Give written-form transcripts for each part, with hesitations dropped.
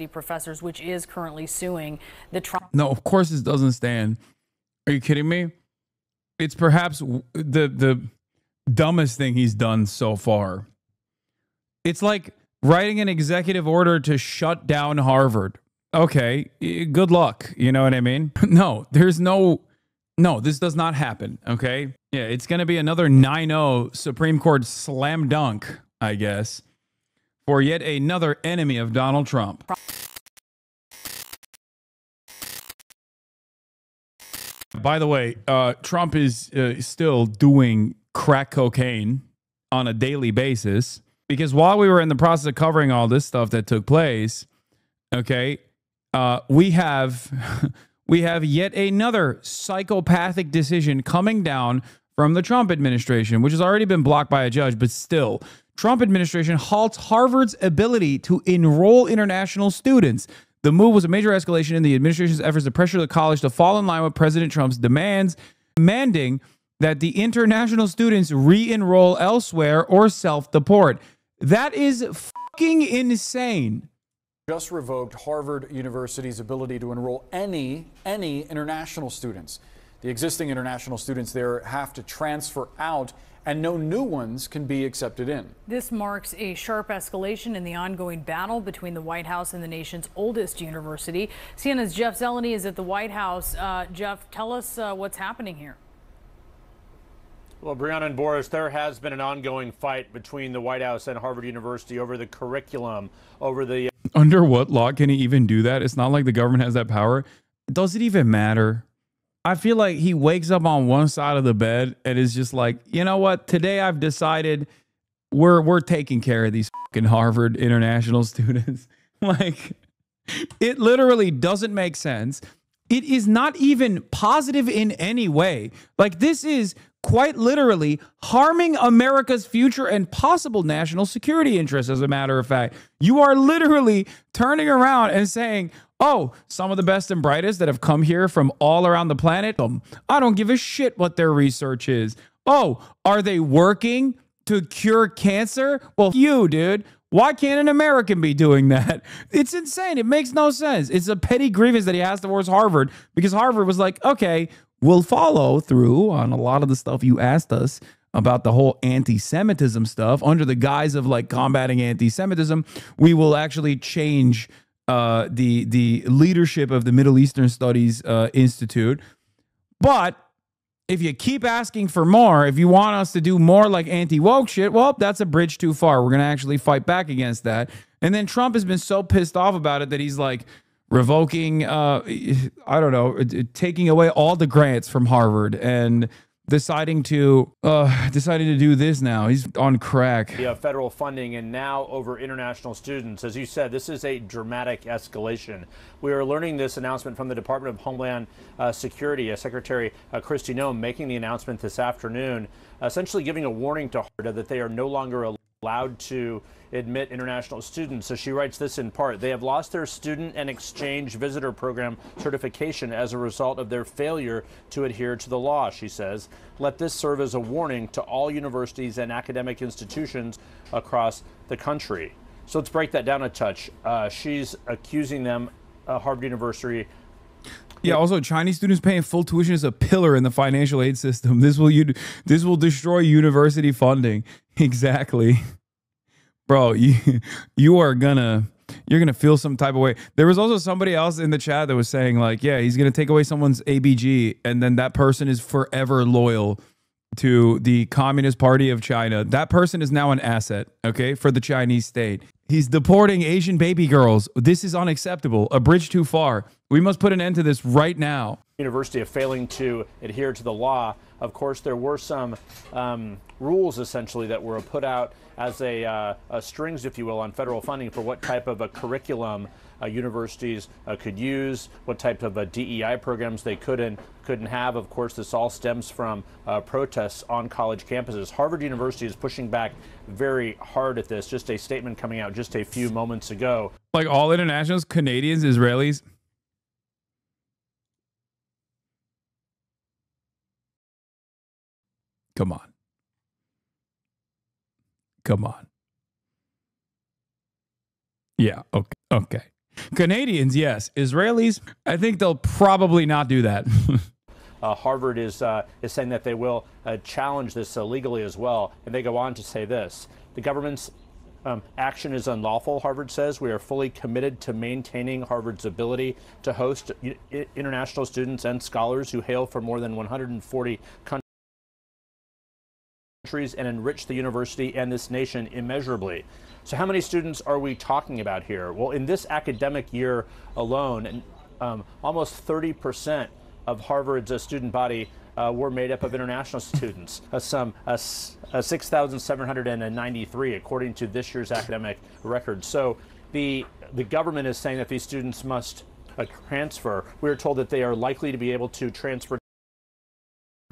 professors, which is currently suing the Trump. No, of course this doesn't stand. Are you kidding me? It's perhaps the dumbest thing he's done so far. It's like writing an executive order to shut down Harvard. Okay, good luck. You know what I mean? No, this does not happen. Okay. Yeah, it's going to be another 9-0 Supreme Court slam dunk, I guess, for yet another enemy of Donald Trump. By the way, Trump is still doing crack cocaine on a daily basis, because while we were in the process of covering all this stuff that took place, okay, we have yet another psychopathic decision coming down from the Trump administration, which has already been blocked by a judge, but still, Trump administration halts Harvard's ability to enroll international students. The move was a major escalation in the administration's efforts to pressure the college to fall in line with President Trump's demands, demanding that the international students re-enroll elsewhere or self-deport. That is fucking insane. Just revoked Harvard University's ability to enroll any international students. The existing international students there have to transfer out, and no new ones can be accepted in. This marks a sharp escalation in the ongoing battle between the White House and the nation's oldest university. CNN's Jeff Zeleny is at the White House. Jeff, tell us what's happening here. Well, Brianna and Boris, there has been an ongoing fight between the White House and Harvard University over the curriculum, over the... Under what law can he even do that? It's not like the government has that power. Does it even matter? I feel like he wakes up on one side of the bed and is just like, you know what? Today I've decided we're taking care of these fucking Harvard international students. Like, it literally doesn't make sense. It is not even positive in any way. Like, this is quite literally harming America's future and possible national security interests, as a matter of fact. You are literally turning around and saying, oh, some of the best and brightest that have come here from all around the planet, I don't give a shit what their research is. Oh, are they working to cure cancer? Well, you, dude. Why can't an American be doing that? It's insane. It makes no sense. It's a petty grievance that he has towards Harvard, because Harvard was like, okay, we'll follow through on a lot of the stuff you asked us about, the whole anti-Semitism stuff. Under the guise of like combating anti-Semitism, we will actually change the leadership of the Middle Eastern Studies Institute. But if you keep asking for more, if you want us to do more like anti-woke shit, well, that's a bridge too far. We're going to actually fight back against that. And then Trump has been so pissed off about it that he's like revoking, I don't know, taking away all the grants from Harvard and deciding to do this now. He's on crack. Yeah, federal funding, and now over international students. As you said, this is a dramatic escalation. We are learning this announcement from the Department of Homeland Security. Secretary Kristi Noem making the announcement this afternoon, essentially giving a warning to Harvard that they are no longer allowed to admit international students. So she writes this in part: they have lost their student and exchange visitor program certification as a result of their failure to adhere to the law, she says. Let this serve as a warning to all universities and academic institutions across the country. So let's break that down a touch. She's accusing them, Harvard University. Yeah, also Chinese students paying full tuition is a pillar in the financial aid system. This will destroy university funding. Exactly. Bro, you're gonna feel some type of way. There was also somebody else in the chat that was saying like, yeah, he's gonna take away someone's ABG, and then that person is forever loyal to the Communist Party of China. That person is now an asset, okay, for the Chinese state. He's deporting Asian baby girls. This is unacceptable. A bridge too far. We must put an end to this right now. University of failing to adhere to the law. Of course, there were some rules essentially that were put out as a strings, if you will, on federal funding for what type of a curriculum universities could use, what type of DEI programs they couldn't have. Of course, this all stems from protests on college campuses. Harvard University is pushing back very hard at this. Just a statement coming out just a few moments ago. Like all internationals, Canadians, Israelis. Come on. Come on. Yeah, okay. Canadians, yes. Israelis, I think they'll probably not do that. Harvard is saying that they will challenge this legally as well. And they go on to say this: the government's action is unlawful, Harvard says. We are fully committed to maintaining Harvard's ability to host international students and scholars who hail from more than 140 countries and enrich the university and this nation immeasurably. So how many students are we talking about here? Well, in this academic year alone, almost 30% of Harvard's student body were made up of international students, some 6,793, according to this year's academic record. So the government is saying that these students must transfer. We are told that they are likely to be able to transfer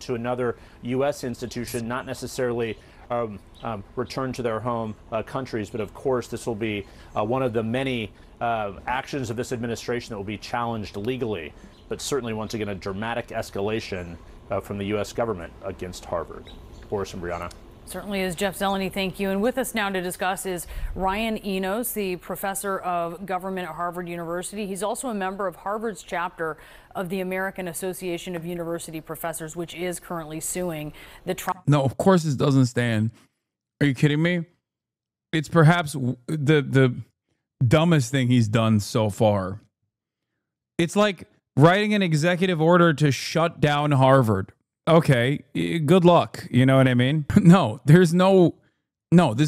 to another U.S. institution, not necessarily return to their home countries. But of course, this will be one of the many actions of this administration that will be challenged legally. But certainly, once again, a dramatic escalation from the U.S. government against Harvard. Boris and Brianna. Certainly is, Jeff Zeleny. Thank you. And with us now to discuss is Ryan Enos, the professor of government at Harvard University. He's also a member of Harvard's chapter of the American Association of University Professors, which is currently suing the Trump. No, of course it doesn't stand. Are you kidding me? It's perhaps the dumbest thing he's done so far. It's like writing an executive order to shut down Harvard. Okay, good luck. You know what I mean? No, this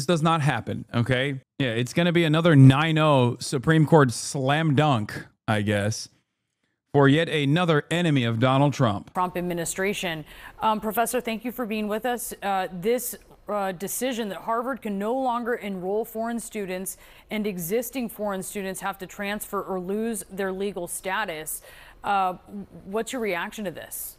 does not happen. Okay. Yeah, it's going to be another 9-0 Supreme Court slam dunk, I guess, for yet another enemy of Donald Trump. Trump administration. Professor, thank you for being with us. This decision that Harvard can no longer enroll foreign students and existing foreign students have to transfer or lose their legal status. What's your reaction to this?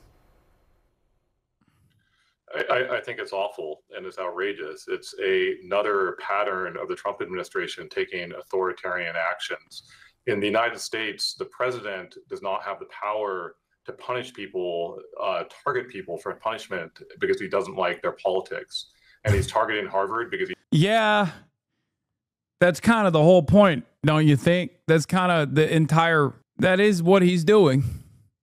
I think it's awful and it's outrageous. It's another pattern of the Trump administration taking authoritarian actions. In the United States, the president does not have the power to punish people, target people for punishment because he doesn't like their politics. And he's targeting Harvard because Yeah, that's kind of the whole point, don't you think? That's kind of that is what he's doing.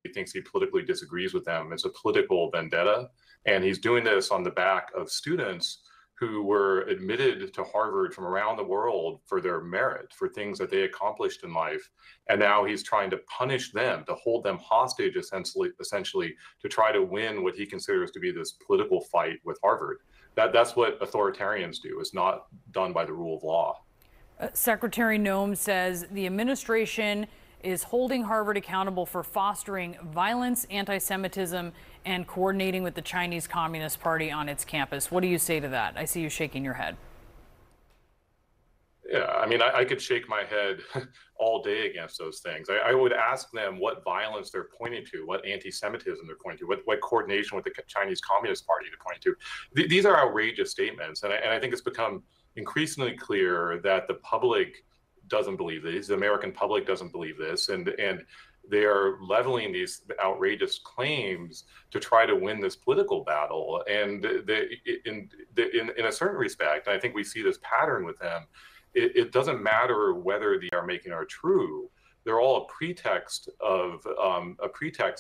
He thinks he politically disagrees with them. It's a political vendetta. And he's doing this on the back of students who were admitted to Harvard from around the world for their merit, for things that they accomplished in life. And now he's trying to punish them, to hold them hostage, essentially to try to win what he considers to be this political fight with Harvard. That's what authoritarians do. It's not done by the rule of law. Secretary Noem says the administration is holding Harvard accountable for fostering violence, anti-Semitism, and coordinating with the Chinese Communist Party on its campus. What do you say to that? I see you shaking your head. Yeah, I mean, I could shake my head all day against those things. I would ask them what violence they're pointing to, what anti-Semitism they're pointing to, what coordination with the Chinese Communist Party they're pointing to. These are outrageous statements, and I think it's become increasingly clear that the public doesn't believe this. The American public doesn't believe this, and they are leveling these outrageous claims to try to win this political battle. And in a certain respect, and I think we see this pattern with them, it doesn't matter whether they are making are true. They're all a pretext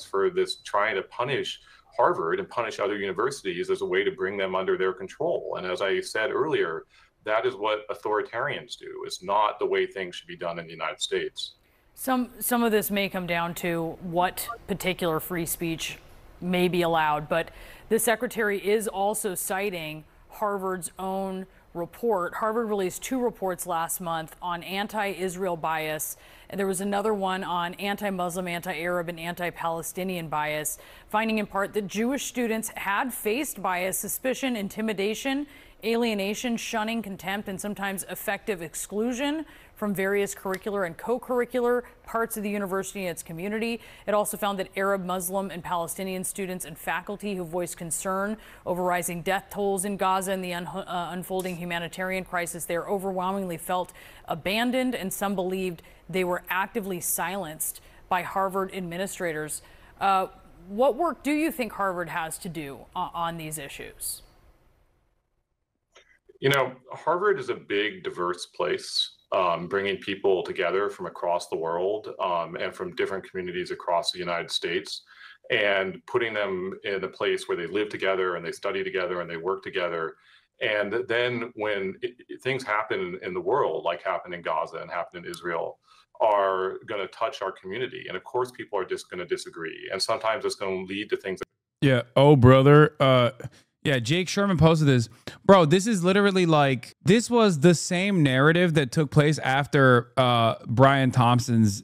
for this trying to punish Harvard and punish other universities as a way to bring them under their control. And as I said earlier, that is what authoritarians do. It's not the way things should be done in the United States. Some of this may come down to what particular free speech may be allowed, but the secretary is also citing Harvard's own report. Harvard released 2 reports last month on anti-Israel bias, and there was another one on anti-Muslim, anti-Arab, and anti-Palestinian bias, finding in part that Jewish students had faced bias, suspicion, intimidation, alienation, shunning, contempt, and sometimes effective exclusion from various curricular and co-curricular parts of the university and its community. It also found that Arab, Muslim, and Palestinian students and faculty who voiced concern over rising death tolls in Gaza and the unfolding humanitarian crisis there overwhelmingly felt abandoned, and some believed they were actively silenced by Harvard administrators. What work do you think Harvard has to do on these issues? You know, Harvard is a big, diverse place. bringing people together from across the world and from different communities across the United States, and putting them in a place where they live together and they study together and they work together. And then when things happen in the world, like happened in Gaza and happened in Israel, are going to touch our community. And of course, people are just going to disagree. And sometimes it's going to lead to things. Yeah. Oh, brother. Yeah, Jake Sherman posted this. Bro, this is literally like, this was the same narrative that took place after Brian Thompson's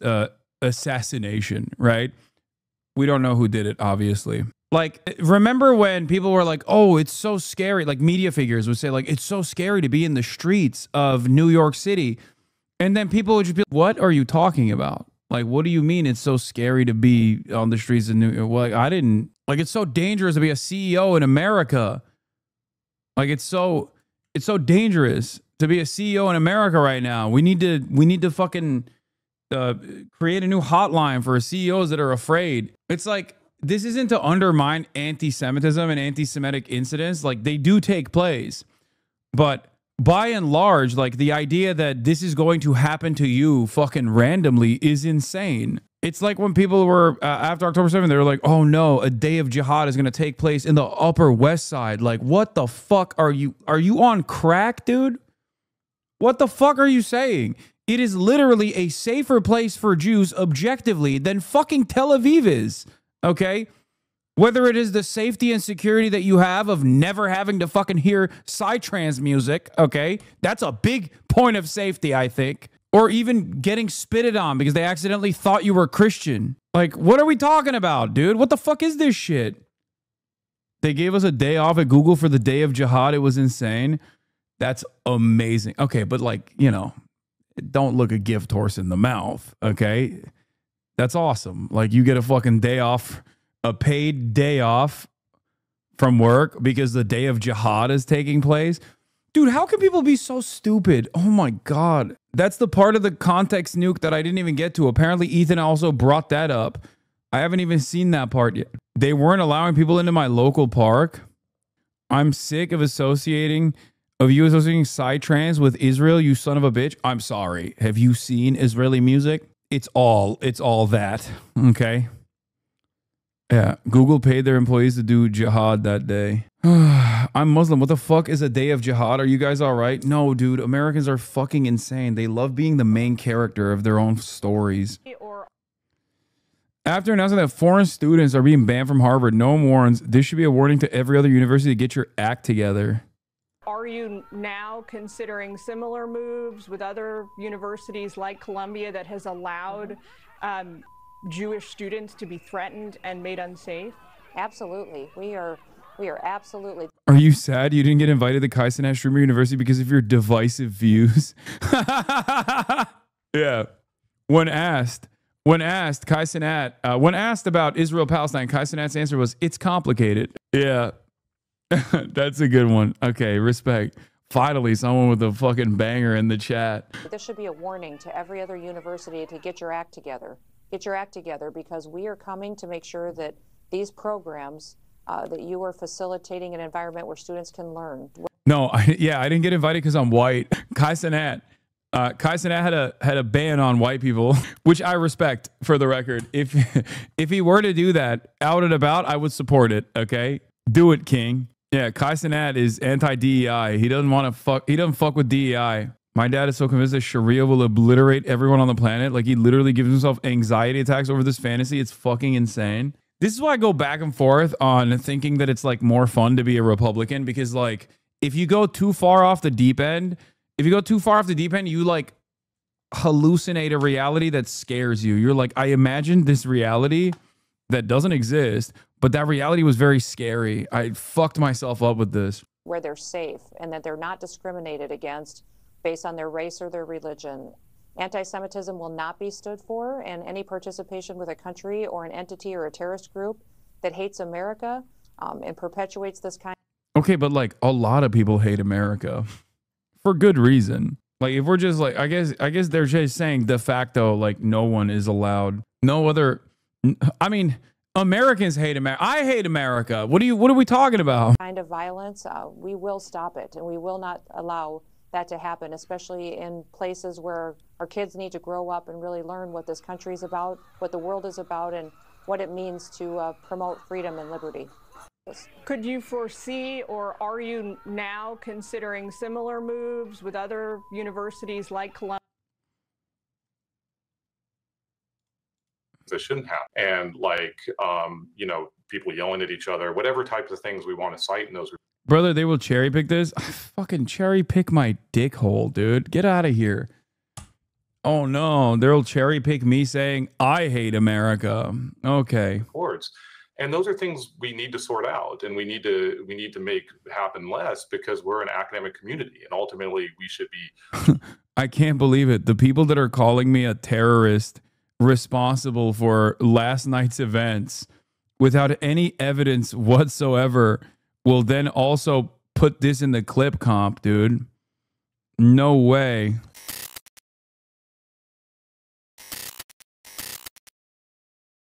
assassination, right? We don't know who did it, obviously. Like, remember when people were like, oh, it's so scary. Like, media figures would say, like, it's so scary to be in the streets of New York City. And then people would just be like, what are you talking about? Like, what do you mean it's so scary to be on the streets of New York? Well, like, I didn't, like, it's so dangerous to be a CEO in America. Like, it's so dangerous to be a CEO in America right now. We need to fucking create a new hotline for CEOs that are afraid. It's like, this isn't to undermine anti-Semitism and anti-Semitic incidents. Like, they do take place. But by and large, like, the idea that this is going to happen to you fucking randomly is insane. It's like when people were, after October 7th, they were like, oh no, a day of jihad is going to take place in the Upper West Side. Like, what the fuck are you on crack, dude? What the fuck are you saying? It is literally a safer place for Jews objectively than fucking Tel Aviv is. Okay? Whether it is the safety and security that you have of never having to fucking hear psytrance music, okay? That's a big point of safety, I think. Or even getting spitted on because they accidentally thought you were Christian. Like, what are we talking about, dude? What the fuck is this shit? They gave us a day off at Google for the day of jihad. It was insane. That's amazing. Okay, but like, you know, don't look a gift horse in the mouth, okay? That's awesome. Like, you get a fucking day off, a paid day off from work because the day of jihad is taking place. Dude, how can people be so stupid? Oh my God. That's the part of the context nuke that I didn't even get to. Apparently, Ethan also brought that up. I haven't even seen that part yet. They weren't allowing people into my local park. I'm sick of you associating psytrance with Israel, you son of a bitch. I'm sorry. Have you seen Israeli music? It's all that. Okay. Yeah. Google paid their employees to do jihad that day. I'm Muslim. What the fuck is a day of jihad? Are you guys all right? No, dude. Americans are fucking insane. They love being the main character of their own stories. After announcing that foreign students are being banned from Harvard, Noam warns this should be a warning to every other university to get your act together. Are you now considering similar moves with other universities like Columbia that has allowed Jewish students to be threatened and made unsafe? Absolutely. We are absolutely. Are you sad you didn't get invited to Kai-Cenat Streamer University because of your divisive views? Yeah. When asked Kai-Cenat, when asked about Israel-Palestine, Kai-Cenat's answer was, it's complicated. Yeah. That's a good one. Okay, respect. Finally, someone with a fucking banger in the chat. This should be a warning to every other university to get your act together. Get your act together, because we are coming to make sure that these programs, that you are facilitating an environment where students can learn. No, I didn't get invited because I'm white. Kai-Cenat had a ban on white people, which I respect, for the record. If he were to do that out and about, I would support it. Okay, do it, King. Yeah, Kai-Cenat is anti-DEI. He doesn't want to fuck. He doesn't fuck with DEI. My dad is so convinced that Sharia will obliterate everyone on the planet. Like, he literally gives himself anxiety attacks over this fantasy. It's fucking insane. This is why I go back and forth on thinking that it's like more fun to be a Republican, because like, if you go too far off the deep end, you like hallucinate a reality that scares you. You're like, I imagined this reality that doesn't exist, but that reality was very scary. I fucked myself up with this. Where they're safe and that they're not discriminated against based on their race or their religion. Anti-Semitism will not be stood for, and any participation with a country or an entity or a terrorist group that hates America and perpetuates this kind. Okay, but like, a lot of people hate America for good reason. Like, if we're just like, I guess they're just saying de facto, like, no one is allowed. No other. I mean, Americans hate America. I hate America. What are we talking about? Kind of violence, we will stop it, and we will not allow that to happen, especially in places where our kids need to grow up and really learn what this country is about, what the world is about, and what it means to promote freedom and liberty. Could you foresee, or are you now considering similar moves with other universities like Columbia? That shouldn't happen. And like, you know, people yelling at each other, whatever types of things we want to cite in those. Brother, they will cherry pick this. Fucking cherry pick my dick hole, dude. Get out of here. Oh no, they'll cherry pick me saying I hate America. Okay. Words. And those are things we need to sort out, and we need to make happen less, because we're an academic community, and ultimately we should be. I can't believe it. The people that are calling me a terrorist responsible for last night's events without any evidence whatsoever will then also put this in the clip comp, dude. No way.